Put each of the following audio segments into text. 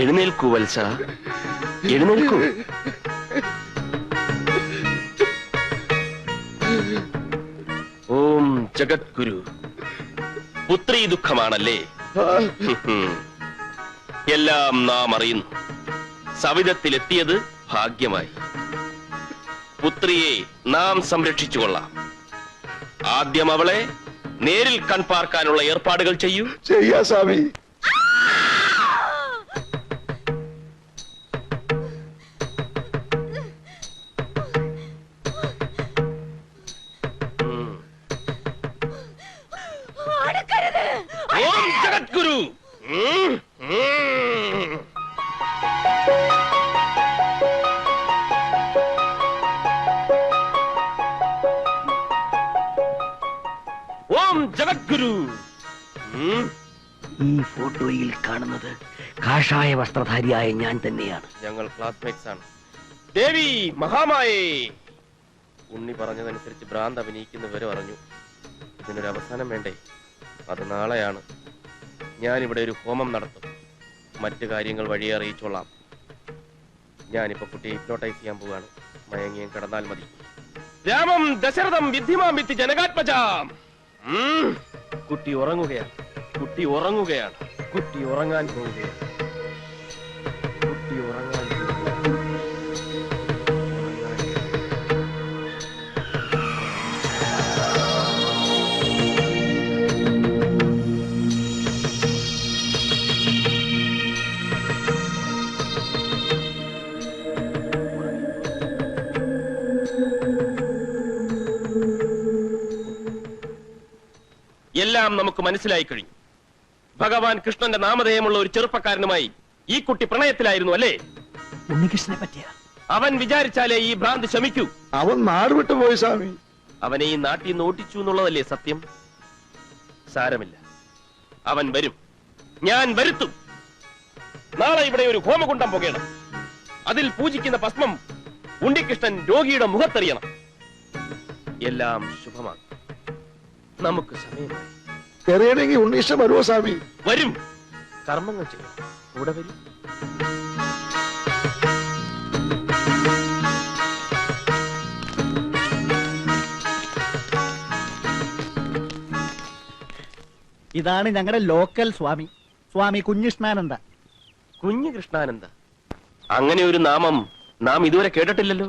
എഴുന്നേൽക്കൂ വത്സ, എഴുന്നേൽക്കൂ. ഓം ജഗദ്ഗുരു. പുത്രീ ദുഃഖമാണല്ലേ? എല്ലാം നാം അറിയുന്നു. സവിധത്തിലെത്തിയത് ഭാഗ്യമായി. പുത്രിയെ നാം സംരക്ഷിച്ചുകൊള്ളാം. ആദ്യം അവളെ നേരിൽ കൺപാർക്കാനുള്ള ഏർപ്പാടുകൾ ചെയ്യൂ. ചെയ്യാ സ്വാമി. ഓം ജഗദ്ഗുരു. ഓം ജഗദ്ഗുരു. ഈ ഫോട്ടോയിൽ കാണുന്നത് കാഷായ വസ്ത്രധാരിയായ ഞാൻ തന്നെയാണ്. ഞങ്ങൾ ക്ലാസ്മേറ്റ്സ് ആണ്. ദേവി മഹാമായേ. ഉണ്ണി പറഞ്ഞതനുസരിച്ച് ഭ്രാന്ത് അഭിനയിക്കുന്നവരെ അറിഞ്ഞു. ഇതിനൊരു അവസാനം വേണ്ടേ? അത് നാളെയാണ്. ഞാനിവിടെ ഒരു ഹോമം നടത്തും. മറ്റു കാര്യങ്ങൾ വഴിയെ അറിയിച്ചോളാം. ഞാനിപ്പോ കുട്ടിയെ ഹിപ്നോട്ടൈസ് ചെയ്യാൻ പോവാണ്. മയങ്ങിയും കിടന്നാൽ മതി. രാമം ദശരഥം വിദ്ധിമാം വിത്തി ജനകാത്മജാം. കുട്ടി ഉറങ്ങുകയാണ്. കുട്ടി ഉറങ്ങുകയാണ്. കുട്ടി ഉറങ്ങാൻ പോവുകയാണ്. കുട്ടി ഉറങ്ങാൻ പോവുകയാണ്. എല്ലാം നമുക്ക് മനസ്സിലായി കഴിഞ്ഞു. ഭഗവാൻ കൃഷ്ണന്റെ നാമധേയമുള്ള ഒരു ചെറുപ്പക്കാരനുമായി ഈ കുട്ടി പ്രണയത്തിലായിരുന്നു അല്ലേ? ഉണ്ണികൃഷ്ണനെ പറ്റിയ അവൻ വിചാരിച്ചാലേ ഈ ഭ്രാന്ത് ശമിക്കൂ. അവൻ നാട് വിട്ടുപോയി സ്വാമി. അവനെ ഈ നാട്ടിൽ നിന്ന് ഓട്ടിച്ചു എന്നുള്ളതല്ലേ സത്യം? സാരമില്ല, അവൻ വരും. ഞാൻ വരുത്തും. നാളെ ഇവിടെ ഒരു ഹോമകുണ്ടം പുകയണം. അതിൽ പൂജിക്കുന്ന ഭസ്മം ഉണ്ണികൃഷ്ണൻ രോഗിയുടെ മുഖത്തെറിയണം. എല്ലാം ശുഭമാകും. നമുക്ക് സമയമായി. എറിയണമെങ്കിൽ ഉണ്ണീഷ്ടം വരുമോ സ്വാമി? വരും. കർമ്മങ്ങൾ ചെയ്യും. കൂടെ വരും. ഇതാണ് ഞങ്ങളുടെ ലോക്കൽ സ്വാമി, സ്വാമി കുഞ്ഞിഷ്ണാനന്ദ. കുഞ്ഞു കൃഷ്ണാനന്ദ. അങ്ങനെ ഒരു നാമം നാം ഇതുവരെ കേട്ടിട്ടില്ലല്ലോ.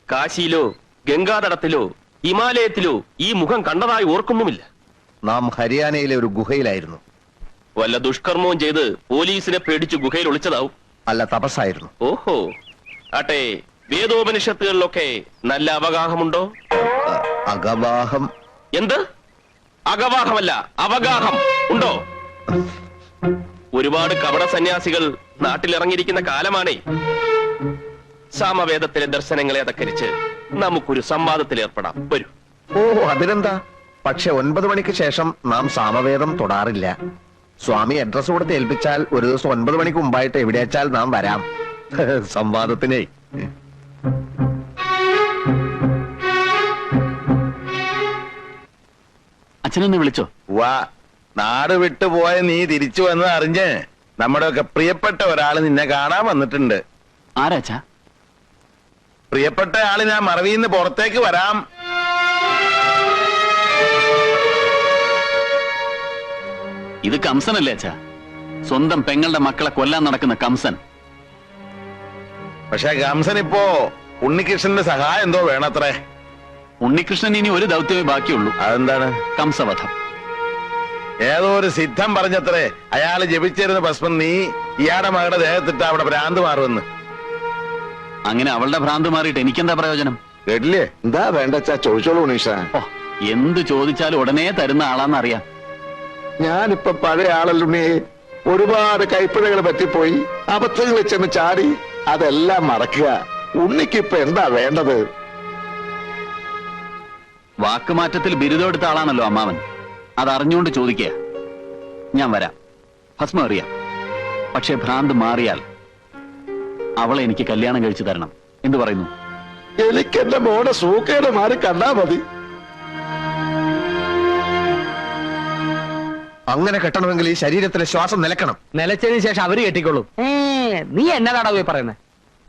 കാശിയിലോ ഗംഗാതടത്തിലോ ഹിമാലയത്തിലോ ഈ മുഖം കണ്ടതായി ഓർക്കുന്നുമില്ല. നാം ഹരിയാനയിലെ ഒരു ഗുഹയിലായിരുന്നു. വല്ല ദുഷ്കർമ്മവും ചെയ്ത് പോലീസിനെ പേടിച്ച് ഗുഹയിൽ ഒളിച്ചതാവും. അല്ല, തപസ്സായിരുന്നു. ഓഹോ. ആട്ടെ, വേദോപനിഷത്തുകളിലൊക്കെ നല്ല അവഗാഹമുണ്ടോ? അഗവാഹം. എന്ത്? അഗവാഹമല്ല, അവഗാഹം ഉണ്ടോ? ഒരുപാട് കപട സന്യാസികൾ നാട്ടിലിറങ്ങിയിരിക്കുന്ന കാലമാണേ. സാമവേദത്തിലെ ദർശനങ്ങളെ അധക്കരിച്ച് നമുക്കൊരു സംവാദത്തിൽ ഏർപ്പെടാം. വരൂ. ഓ, അതിനെന്താ? പക്ഷെ 9 മണിക്ക് ശേഷം നാം സാമവേദം തൊടാറില്ല. സ്വാമി അഡ്രസ് കൊടുത്ത് ഏൽപ്പിച്ചാൽ ഒരു ദിവസം 9 മണിക്ക് മുമ്പായിട്ട് എവിടെ വെച്ചാൽ നാം വരാം. സംവാദത്തിനേ. അച്ഛനെന്നെ വിളിച്ചോ? വാ, നാട് വിട്ടുപോയ നീ തിരിച്ചു വന്ന് അറിഞ്ഞ് നമ്മുടെയൊക്കെ പ്രിയപ്പെട്ട ഒരാള് നിന്നെ കാണാൻ വന്നിട്ടുണ്ട്. ആരാച്ചാ? പ്രിയപ്പെട്ട ആള് ഞാൻ മറവിന്ന് പുറത്തേക്ക് വരാം. ഇത് കംസനല്ലേ അച്ഛാ? സ്വന്തം പെങ്ങളുടെ മക്കളെ കൊല്ലാൻ നടക്കുന്ന കംസൻ. പക്ഷെ കംസൻ ഇപ്പോ ഉണ്ണികൃഷ്ണന്റെ സഹായം എന്തോ വേണത്രേ. ഉണ്ണികൃഷ്ണൻ ഇനി ഒരു ദൗത്യമേ ബാക്കിയുള്ളൂ. അതെന്താണ്? കംസവധം. ഏതോ ഒരു സിദ്ധം പറഞ്ഞത്രേ അയാള് ജപിച്ചിരുന്ന ഭസ്മം നീ ഇയാളുടെ മകളുടെ ദേഹത്തിട്ട് അവിടെ ഭ്രാന്ത് മാറുമെന്ന്. അങ്ങനെ അവളുടെ ഭ്രാന്ത് മാറിയിട്ട് എനിക്കെന്താ പ്രയോജനം? കേട്ടില്ലേ? എന്താ വേണ്ടച്ചാ ചോദിച്ചോളൂ ഉണ്ണീഷ. ഓ, എന്ത് ചോദിച്ചാലും ഉടനെ തരുന്ന ആളാന്നറിയാം. ഞാനിപ്പൊ പഴയ ആളല്ലുണ്ണി. ഒരുപാട് കൈപ്പിഴകൾ പറ്റിപ്പോയി, അബദ്ധങ്ങളിൽ ചെന്ന് ചാടി. അതെല്ലാം മറക്കുക. ഉണ്ണിക്കിപ്പൊ എന്താ വേണ്ടത്? വാക്കുമാറ്റത്തിൽ ബിരുദം എടുത്ത ആളാണല്ലോ അമ്മാവൻ. അതറിഞ്ഞുകൊണ്ട് ചോദിക്കുക. ഞാൻ വരാം, ഭസ്മം അറിയാം. പക്ഷെ ഭ്രാന്ത് മാറിയാൽ അവളെ എനിക്ക് കല്യാണം കഴിച്ചു തരണം. എന്തു പറയുന്നു? എനിക്ക് എന്റെ മോടെ സൂക്കേട് മാറി കണ്ടാ മതി. അങ്ങനെ കെട്ടണമെങ്കിൽ ഈ ശരീരത്തിലെ ശ്വാസം നിലക്കണം. നിലച്ചതിന് ശേഷം അവര് കെട്ടിക്കോളും. നീ എന്നതാടാ പോയി പറയുന്നത്?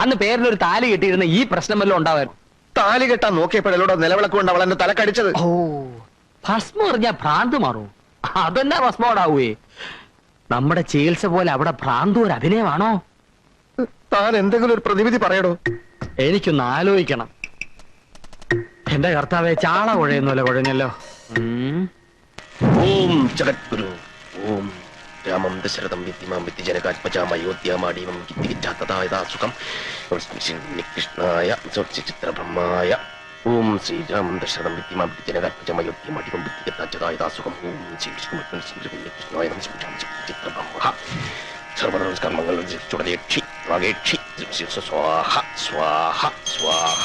അന്ന് പേരിലൊരു താലി കെട്ടിയിരുന്ന ഈ പ്രശ്നം വല്ലതും ഉണ്ടാവായിരുന്നു. താലി കെട്ടാൻ നോക്കിയപ്പോഴല്ലോ നിലവിളക്ക് കൊണ്ട് അവൾ എന്നെ തലക്കടിച്ചത്. ഓ, ഭസ്മം എറിഞ്ഞാ ഭ്രാന്ത് മാറും. അതെന്നാ ഭസ്മോടാവേ? നമ്മുടെ ചികിത്സ പോലെ അവിടെ ഭ്രാന്ത് ഒരു അഭിനയമാണോ? താൻ എന്തെങ്കിലും ഒരു പ്രതിവിധി പറയടോ. എനിക്കൊന്ന് ആലോചിക്കണം. എന്റെ കർത്താവെ, ചാള കുഴയുന്നല്ലോ കുഴഞ്ഞല്ലോ. ഓം ജഗദ്ഗുരു ഓം രാമം ദശരഥം വിദ്യമാം വിദ്യജനകാത്മജാമയോധ്യാമാടീവം കിത്തികിച്ചാത്തതായതാസുഖം കൃഷ്ണായ ചിത്രബ്രഹ്മായ ഓം ശ്രീരാമം ദശരഥം വിദ്യമാം വിദ്യജനകാത്മജാമയോധ്യാമാടീവം വിദ്യകിച്ചാത്തതായതാസുഖം ഓം ശ്രീ കൃഷ്ണായ ചിത്രബ്രഹ്മ സർവനമസ്കർമ്മങ്ങൾ ചുടലേക്ഷി വാഗേക്ഷി സ്വാഹ സ്വാഹ സ്വാഹ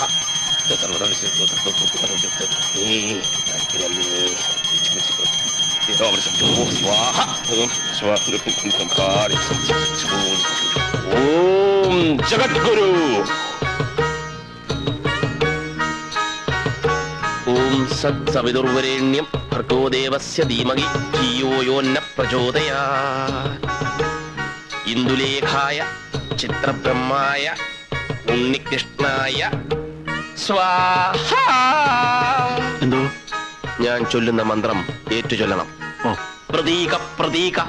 ഓം ജഗദ്ഗുരു ഓം സത്സവിതുർവരേണ്യം ഭർഗോ ദേവസ്യ ധീമഹി ധിയോ യോ ന പ്രചോദയാത് ഇന്ദുലേഖായ ചിത്രബ്രഹ്മായ ഉണ്ണികൃഷ്ണായ സ്വാഹ. എന്തോ? ഞാൻ ചൊല്ലുന്ന മന്ത്രം ഏറ്റു ചൊല്ലണം. ഓ. പ്രതീക പ്രതീക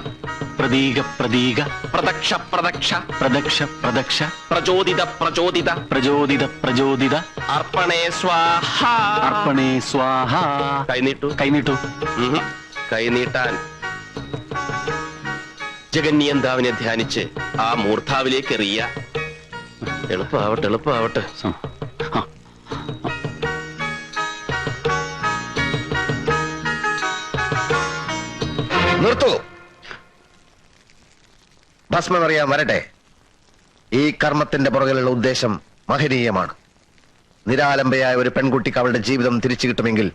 പ്രതീക പ്രതീക പ്രദക്ഷ പ്രദക്ഷ പ്രദക്ഷ പ്രദക്ഷ പ്രചോദിത പ്രചോദിത പ്രചോദിത പ്രചോദിത അർപ്പണേ സ്വാഹ. അർപ്പണേ സ്വാഹ. കൈനീട്ടു. കൈനീട്ടു. കൈനീട്ടാൻ ജഗന്യന്താവിനെ ധ്യാനിച്ച് ആ മൂർധാവിലേക്ക് എറിയ. എളുപ്പമാവട്ടെ എളുപ്പമാവട്ടെ. നിർത്തൂ. ഭസ്മമറിയാൻ വരട്ടെ. ഈ കർമ്മത്തിന്റെ പുറകിലുള്ള ഉദ്ദേശം മഹനീയമാണ്. നിരാലംബയായ ഒരു പെൺകുട്ടിക്ക് അവളുടെ ജീവിതം തിരിച്ചു കിട്ടുമെങ്കിൽ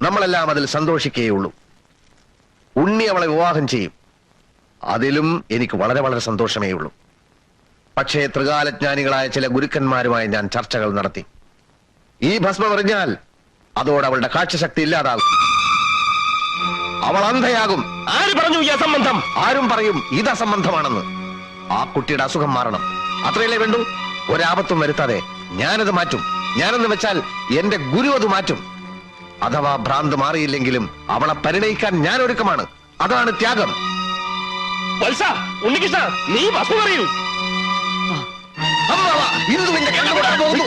നമ്മളെല്ലാം അതിൽ സന്തോഷിക്കുകയുള്ളൂ. ഉണ്ണി അവളെ വിവാഹം ചെയ്യും. അതിലും എനിക്ക് വളരെ വളരെ സന്തോഷമേ ഉള്ളൂ. പക്ഷേ ത്രികാലജ്ഞാനികളായ ചില ഗുരുക്കന്മാരുമായി ഞാൻ ചർച്ചകൾ നടത്തി. ഈ ഭസ്മം എറിഞ്ഞാൽ അതോടെ അവളുടെ കാഴ്ചശക്തി ഇല്ലാതാകും. അവൾ അന്ധയാകും. ആര് പറഞ്ഞു ഈ അസംബന്ധം? ആരും പറയും ഇത് അസംബന്ധമാണെന്ന്. ആ കുട്ടിയുടെ അസുഖം മാറണം, അത്രയല്ലേ വേണ്ടൂ. ഒരാപത്തും വരുത്താതെ ഞാനത് മാറ്റും. ഞാനെന്ന് വെച്ചാൽ എന്റെ ഗുരു അത് മാറ്റും. അഥവാ ഭ്രാന്ത് മാറിയില്ലെങ്കിലും അവളെ പരിണയിക്കാൻ ഞാൻ ഒരുക്കമാണ്. അതാണ് ത്യാഗം. വത്സ, ഉണ്ണികൃഷ്ണ, നീ ഭസ്മം അറിയൂ. അമ്മാവാ, ഇന്ദുവിന്റെ കണ്ണുകൊണ്ടാ പോകുന്നു.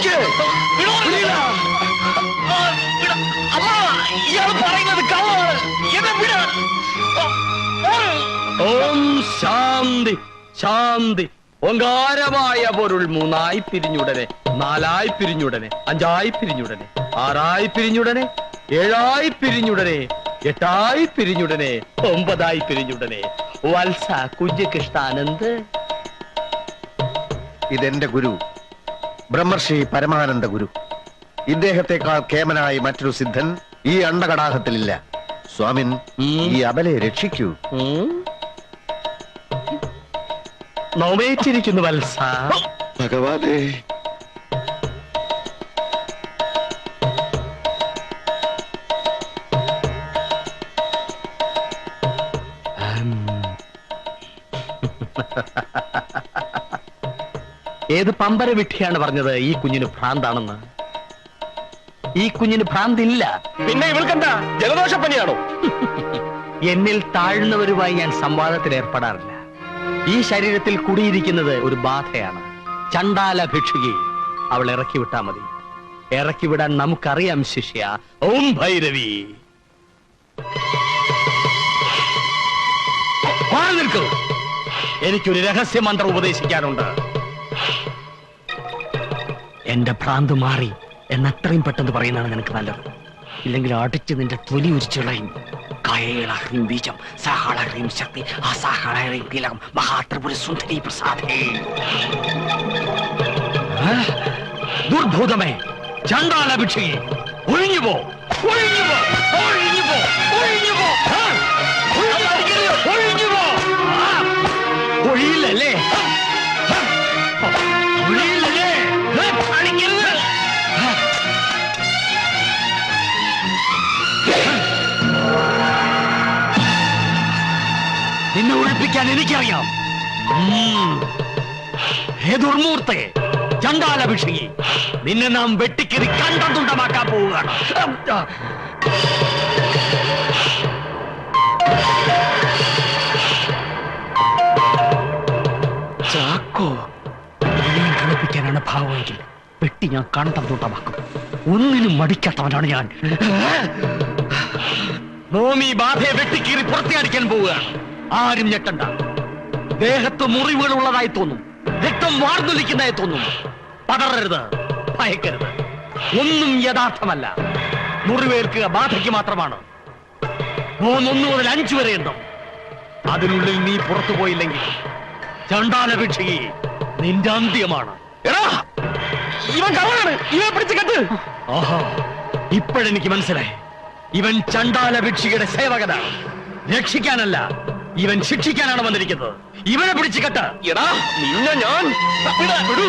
ഓം ശാന്തി ശാന്തി. ഓങ്കാരമായ പൊരുൾ മൂന്നായി പിരിഞ്ഞുടനെ, നാലായി പിരിഞ്ഞുടനെ, അഞ്ചായി പിരിഞ്ഞുടനെ, ആറായി പിരിഞ്ഞുടനെ, ഏഴായി പിരിഞ്ഞുടനെ, എട്ടായി പിരിഞ്ഞുടനെ, ഒമ്പതായി പിരിഞ്ഞുടനെ. വത്സ കുഞ്ഞികൃഷ്ണാനന്ദ്. ഇതെന്റെ ഗുരു ബ്രഹ്മർഷി പരമാനന്ദ ഗുരു. ഇദ്ദേഹത്തെക്കാൾ കേമനായി മറ്റൊരു സിദ്ധൻ ഈ അണ്ടകടാഹത്തിലില്ല. സ്വാമിൻ, ഈ അബലയെ രക്ഷിക്കൂ. നോവേറ്റിരിക്കുന്നു വത്സ. ഭഗവാനേ, ഏത് പമ്പര വിട്ടിയാണ് പറഞ്ഞത് ഈ കുഞ്ഞിന് ഭ്രാന്താണെന്ന്? ഈ കുഞ്ഞിന് ഭ്രാന്തില്ല. പിന്നെ ഇവൾക്കെന്താ ജലദോഷപ്പനിയാണോ? എന്നിൽ താഴ്ന്നവരുമായി ഞാൻ സംവാദത്തിൽ ഏർപ്പെടാറില്ല. ഈ ശരീരത്തിൽ കുടിയിരിക്കുന്നത് ഒരു ബാധയാണ്. ചണ്ടാല ഭിക്ഷുകി. അവൾ ഇറക്കി വിട്ടാ മതി. ഇറക്കി വിടാൻ നമുക്കറിയാം ശിഷ്യ. ഓം ഭൈരവി. മാറി നിൽക്കൂ. എനിക്കൊരു രഹസ്യ മന്ത്രം ഉപദേശിക്കാനുണ്ട്. എന്റെ ഭ്രാന്ത് മാറി എന്നത്രയും പെട്ടെന്ന് പറയുന്നതാണ് നിനക്ക് നല്ലത്. ഇല്ലെങ്കിൽ അടിച്ച് നിന്റെ തൊലി ഉരിച്ചുകളയും. കയളഹ്രീം ബീജം സഹളഹ്രീം ശക്തി അസഹളഹ്രീം കീലകം മഹാത്രിപുര സുന്ദരി പ്രസാദേ. ദുർഭൂതമേ, ചണ്ടാല ഭിക്ഷയെ, ഒഴിഞ്ഞുപോ, ഒഴിഞ്ഞുപോ, ഒഴിഞ്ഞുപോ, ഒഴിഞ്ഞുപോ, ഒഴിഞ്ഞുപോ. ഒഴിയില്ലല്ലേ? ഒഴിയില്ല. എനിക്കറിയാം. ഹേ ദുർമൂർത്തെ, ചണ്ടാലഭിഷേകി, നിന്നെ നാം വെട്ടിക്കറി കണ്ടം തുണ്ടമാക്കാൻ പോവുകയാണ്. ചാക്കോ, കളിപ്പിക്കാനാണ് ഭാവമെങ്കിൽ വെട്ടി ഞാൻ കണ്ടം തുണ്ടമാക്കും. ഒന്നിനും മടിക്കാത്തവനാണ് ഞാൻ. നോമി ബാധയെ വെട്ടിക്കീറി പുറത്തിയടിക്കാൻ പോവുകയാണ്. ആരും ഞെട്ടണ്ട. ദേഹത്ത് മുറിവുകൾ ഉള്ളതായി തോന്നും, രക്തം വാർന്നൊലിക്കുന്നതായി തോന്നും. പതറരുത്, ഭയക്കരുത്. ഒന്നും യഥാർത്ഥമല്ല. മുറിവേൽക്കുക ബാധയ്ക്ക് മാത്രമാണ്. 1 മുതൽ 5 വരെ എണ്ണം. അതിനുള്ളിൽ നീ പുറത്തു പോയില്ലെങ്കിൽ ചണ്ടാലഭിക്ഷകി, നിന്റെ അന്ത്യമാണ്. ഇവൻ കള്ളനാണ്, ഇവനെ പിടിച്ചു കെട്ട്. ആഹാ, ഇപ്പോഴെനിക്ക് മനസ്സിലായി. ഇവൻ ചണ്ടാലഭിക്ഷയുടെ സേവകനാണ്. രക്ഷിക്കാനല്ല, ഇവൻ ശിക്ഷിക്കാനാണ് വന്നിരിക്കുന്നത്. ഇവനെ പിടിച്ചു കെട്ട്. എടാ നിന്നെ ഞാൻ വിടൂ,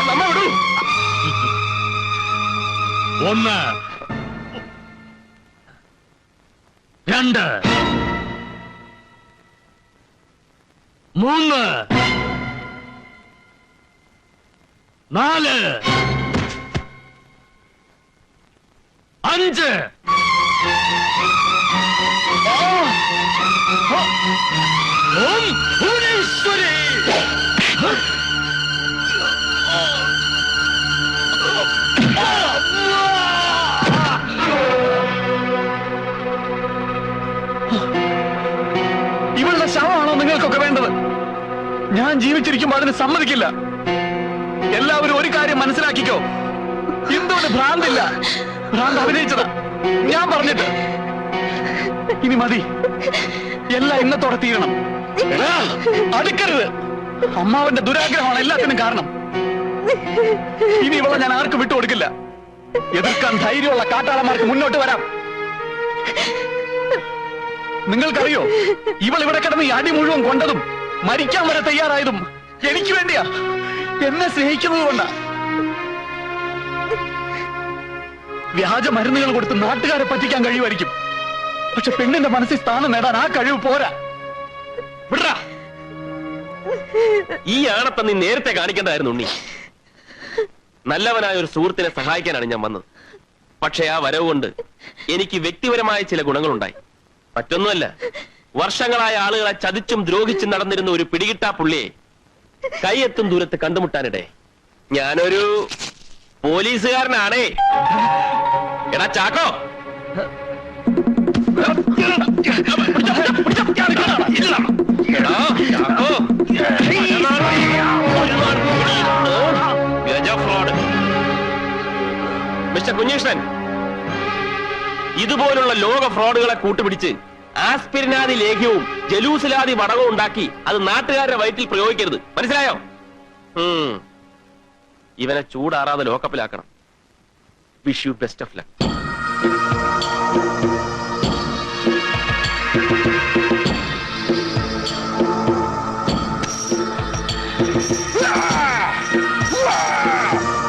നമ്മ വിടൂ. 1, 2, 3, 4, 5. ഓം ഭുവനേശ്വരി. ഇവളുടെ ശവമാണോ നിങ്ങൾക്കൊക്കെ വേണ്ടത്? ഞാൻ ജീവിച്ചിരിക്കുമ്പോ അതിന് സമ്മതിക്കില്ല. എല്ലാവരും ഒരു കാര്യം മനസ്സിലാക്കിക്കോ, ഇന്ദുവിന് ഭ്രാന്തില്ല. ഭ്രാന്ത് അഭിനയിച്ചതാ, ഞാൻ പറഞ്ഞിട്ട്. ഇനി മതി, എല്ലാം ഇന്നത്തോടെ തീരണം. അടുക്കരുത്. അമ്മാവന്റെ ദുരാഗ്രഹമാണ് എല്ലാത്തിനും കാരണം. ഇനി ഇവളെ ഞാൻ ആർക്കും വിട്ടുകൊടുക്കില്ല. എതിർക്കാൻ ധൈര്യമുള്ള കാട്ടാളന്മാർക്ക് മുന്നോട്ട് വരാം. നിങ്ങൾക്കറിയോ, ഇവൾ ഇവിടെ കിടന്ന് ഈ അടി മുഴുവൻ കൊണ്ടതും മരിക്കാൻ വരെ തയ്യാറായതും എനിക്ക് വേണ്ടിയാ. എന്നെ സ്നേഹിക്കുന്നത് കൊണ്ടാ. വ്യാജ മരുന്നുകൾ കൊടുത്ത് നാട്ടുകാരെ പറ്റിക്കാൻ കഴിയുമായിരിക്കും. പക്ഷെ പെണ്ണിന്റെ മനസ്സിൽ സ്ഥാനം നേടാൻ ആ കഴിവ് പോരാ. വിടറാ. ഈ ആണത്തെ നീ നേരത്തെ കാണിക്കേണ്ടതായിരുന്നു ഉണ്ണി. നല്ലവനായ ഒരു സുഹൃത്തിനെ സഹായിക്കാനാണ് ഞാൻ വന്നത്. പക്ഷെ ആ വരവ് കൊണ്ട് എനിക്ക് വ്യക്തിപരമായ ചില ഗുണങ്ങളുണ്ടായി. മറ്റൊന്നുമല്ല, വർഷങ്ങളായ ആളുകളെ ചതിച്ചും ദ്രോഹിച്ചും നടന്നിരുന്ന ഒരു പിടികിട്ടാ പുള്ളിയെ കൈയെത്തും ദൂരത്ത് കണ്ടുമുട്ടാനിടെ ഞാനൊരു പോലീസുകാരനാണേ. എടാ ചാക്കോ, മിസ്റ്റർ കുഞ്ഞീഷ്ണൻ, ഇതുപോലുള്ള ലോക ഫ്രോഡുകളെ കൂട്ടുപിടിച്ച് ആസ്പിരിനാദി ലേഖ്യവും ജലൂസിലാദി വടകവും ഉണ്ടാക്കി അത് നാട്ടുകാരുടെ വയറ്റിൽ പ്രയോഗിക്കരുത്. മനസ്സിലായോ? ഇവനെ ചൂടാറാതെ ലോക്കപ്പിലാക്കണം. Wish you best of luck.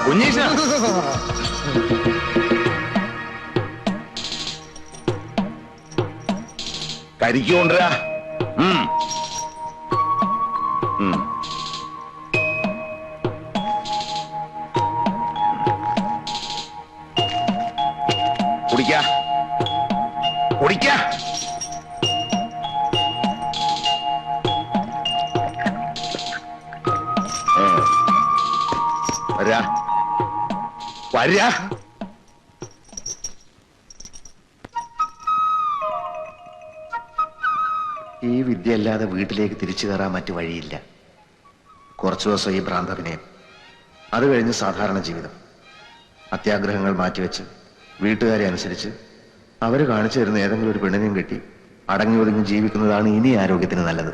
Kunjeesha, കരിക്കൊണ്ടുവരാ. കുടിക്ക കുടിക്ക. വരാ വരാ. ഈ വിദ്യയല്ലാതെ വീട്ടിലേക്ക് തിരിച്ചു കയറാൻ മറ്റു വഴിയില്ല. കുറച്ചു ദിവസം ഈ ഭ്രാന്തഭിനയം, അത് കഴിഞ്ഞ് സാധാരണ ജീവിതം. അത്യാഗ്രഹങ്ങൾ മാറ്റിവെച്ച് വീട്ടുകാരെ അനുസരിച്ച് അവർ കാണിച്ചു തരുന്ന ഏതെങ്കിലും ഒരു പെണ്ണിനെയും കെട്ടി അടങ്ങി ഒതുങ്ങി ജീവിക്കുന്നതാണ് ഇനി ആരോഗ്യത്തിന് നല്ലത്.